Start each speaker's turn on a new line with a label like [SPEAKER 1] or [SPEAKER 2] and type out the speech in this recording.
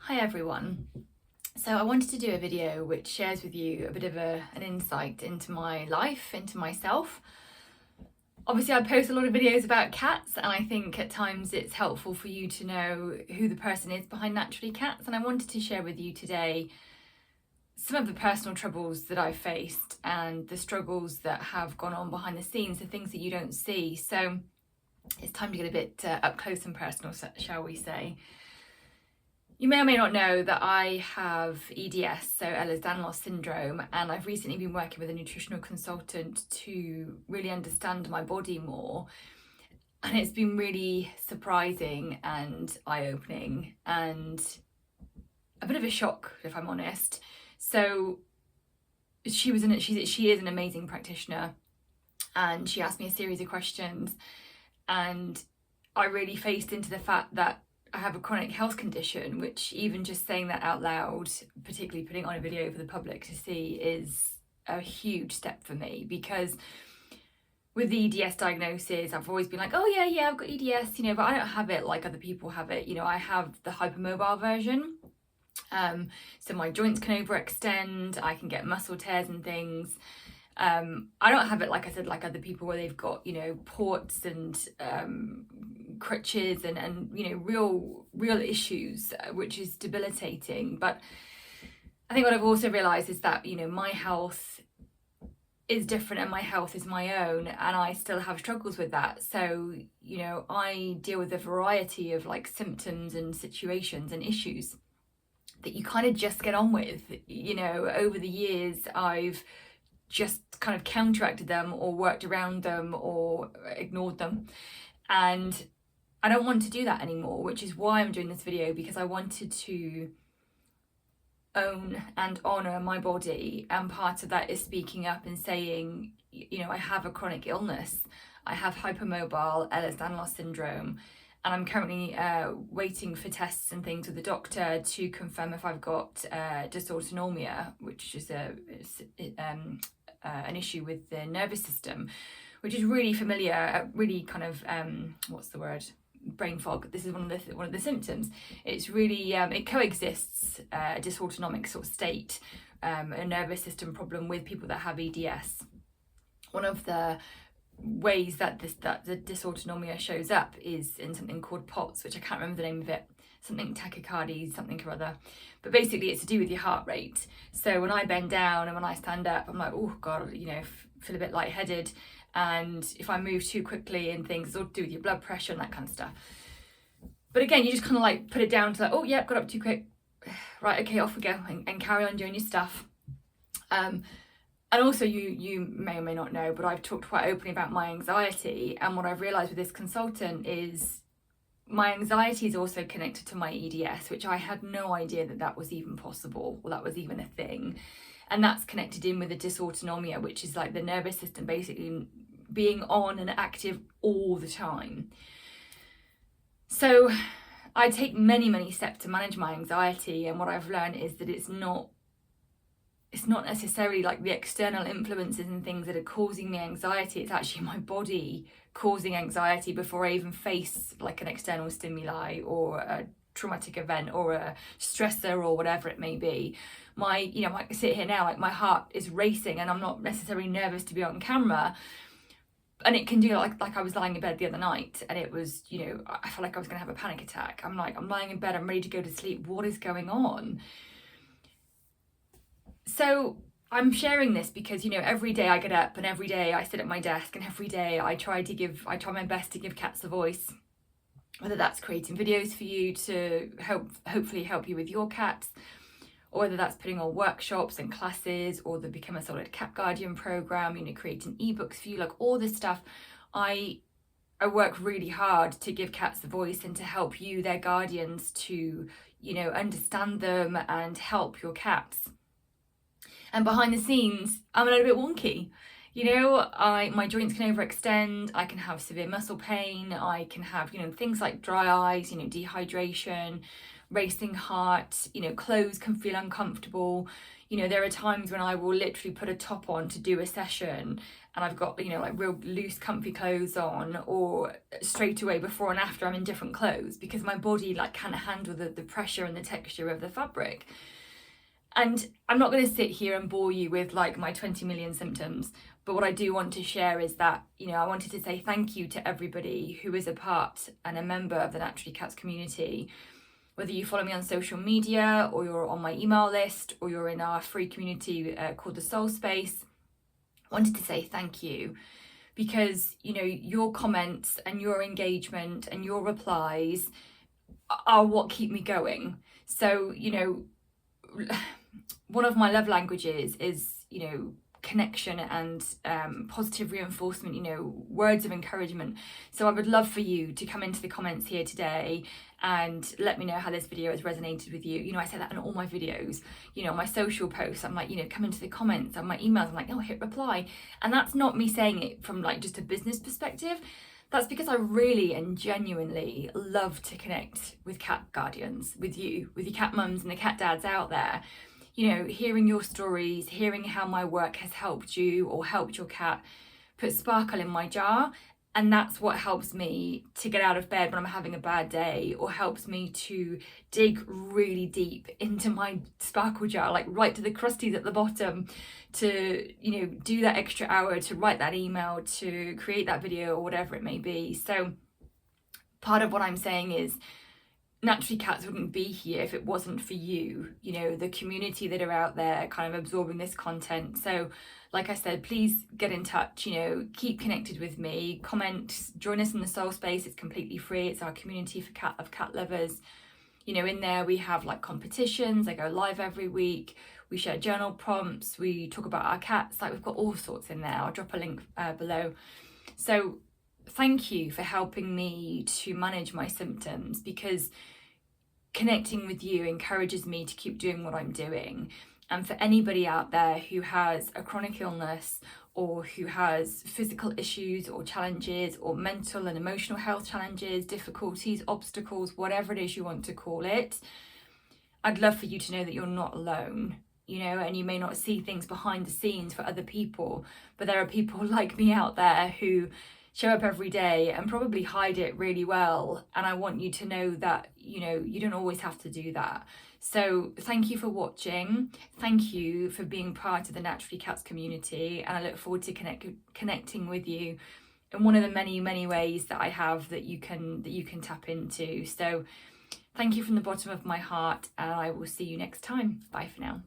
[SPEAKER 1] Hi everyone. So I wanted to do a video which shares with you a bit of an insight into my life, into myself. Obviously I post a lot of videos about cats, and I think at times it's helpful for you to know who the person is behind Naturally Cats, and I wanted to share with you today some of the personal troubles that I've faced and the struggles that have gone on behind the scenes, the things that you don't see. So it's time to get a bit up close and personal, shall we say. You may or may not know that I have EDS, so Ehlers-Danlos syndrome, and I've recently been working with a nutritional consultant to really understand my body more. And it's been really surprising and eye-opening and a bit of a shock, if I'm honest. So she is an amazing practitioner, and she asked me a series of questions, and I really faced into the fact that I have a chronic health condition, which even just saying that out loud, particularly putting on a video for the public to see, is a huge step for me. Because with the EDS diagnosis, I've always been like, oh yeah, I've got EDS, but I don't have it like other people have it. I have the hypermobile version. So my joints can overextend, I can get muscle tears and things. I don't have it, like I said, like other people where they've got, ports and crutches and real issues, which is debilitating. But I think what I've also realised is that, my health is different and my health is my own, and I still have struggles with that. So, I deal with a variety of symptoms and situations and issues that you kind of just get on with. Over the years, I've just kind of counteracted them or worked around them or ignored them, and I don't want to do that anymore, which is why I'm doing this video, because I wanted to own and honour my body, and part of that is speaking up and saying, I have a chronic illness. I have hypermobile Ehlers-Danlos syndrome, and I'm currently waiting for tests and things with the doctor to confirm if I've got dysautonomia, which is an issue with the nervous system, which is really familiar, really kind of brain fog. This is one of the symptoms. It's really it coexists, a dysautonomic sort of state, a nervous system problem with people that have EDS. One of the ways that the dysautonomia shows up is in something called POTS, which I can't remember the name of it, something tachycardia, something or other, but basically it's to do with your heart rate. So when I bend down and when I stand up, I'm like, oh god, feel a bit lightheaded, and if I move too quickly and things, it's all to do with your blood pressure and that kind of stuff. But again, you just kind of put it down to oh yeah, got up too quick, right, okay, off we go, and carry on doing your stuff. And also, you may or may not know, but I've talked quite openly about my anxiety, and what I've realised with this consultant is my anxiety is also connected to my EDS, which I had no idea that was even possible, or that was even a thing. And that's connected in with the dysautonomia, which is like the nervous system basically being on and active all the time. So I take many steps to manage my anxiety, and what I've learned is that it's not necessarily like the external influences and things that are causing me anxiety. It's actually my body causing anxiety before I even face an external stimuli or a traumatic event or a stressor or whatever it may be. I sit here now, my heart is racing, and I'm not necessarily nervous to be on camera. And it can do like I was lying in bed the other night, and it was, I felt like I was going to have a panic attack. I'm lying in bed, I'm ready to go to sleep. What is going on? So I'm sharing this because, every day I get up and every day I sit at my desk and every day I try my best to give cats a voice, whether that's creating videos for you to hopefully help you with your cats, or whether that's putting on workshops and classes, or the Become a Solid Cat Guardian program, creating ebooks for you, all this stuff. I work really hard to give cats a voice and to help you, their guardians, to, understand them and help your cats. And behind the scenes, I'm a little bit wonky. My joints can overextend, I can have severe muscle pain, I can have, things like dry eyes, dehydration, racing heart, clothes can feel uncomfortable. There are times when I will literally put a top on to do a session and I've got, like real loose, comfy clothes on, or straight away before and after I'm in different clothes because my body like can't handle the pressure and the texture of the fabric. And I'm not going to sit here and bore you with like my 20 million symptoms, but what I do want to share is that, I wanted to say thank you to everybody who is a part and a member of the Naturally Cats community. Whether you follow me on social media or you're on my email list or you're in our free community called the Soul Space, I wanted to say thank you because, your comments and your engagement and your replies are what keep me going. So, one of my love languages is, connection and positive reinforcement, words of encouragement. So I would love for you to come into the comments here today and let me know how this video has resonated with you. I say that in all my videos, my social posts, I'm like, come into the comments, on my emails, I'm like, oh, hit reply. And that's not me saying it from like just a business perspective. That's because I really and genuinely love to connect with cat guardians, with you, with your cat mums and the cat dads out there. Hearing your stories, hearing how my work has helped you or helped your cat put sparkle in my jar. And that's what helps me to get out of bed when I'm having a bad day, or helps me to dig really deep into my sparkle jar, like right to the crusties at the bottom, to, do that extra hour, to write that email, to create that video, or whatever it may be. So part of what I'm saying is, Naturally Cats wouldn't be here if it wasn't for you, the community that are out there kind of absorbing this content. So like I said, please get in touch, keep connected with me, comment, join us in the Soul Space. It's completely free. It's our community for cat lovers. In there we have like competitions. I go live every week. We share journal prompts. We talk about our cats. Like, we've got all sorts in there. I'll drop a link below. So thank you for helping me to manage my symptoms, because connecting with you encourages me to keep doing what I'm doing. And for anybody out there who has a chronic illness, or who has physical issues or challenges, or mental and emotional health challenges, difficulties, obstacles, whatever it is you want to call it, I'd love for you to know that you're not alone. And you may not see things behind the scenes for other people, but there are people like me out there who show up every day and probably hide it really well. And I want you to know that, you don't always have to do that. So thank you for watching. Thank you for being part of the Naturally Cats community. And I look forward to connecting with you in one of the many, many ways that I have that you can tap into. So thank you from the bottom of my heart, and I will see you next time. Bye for now.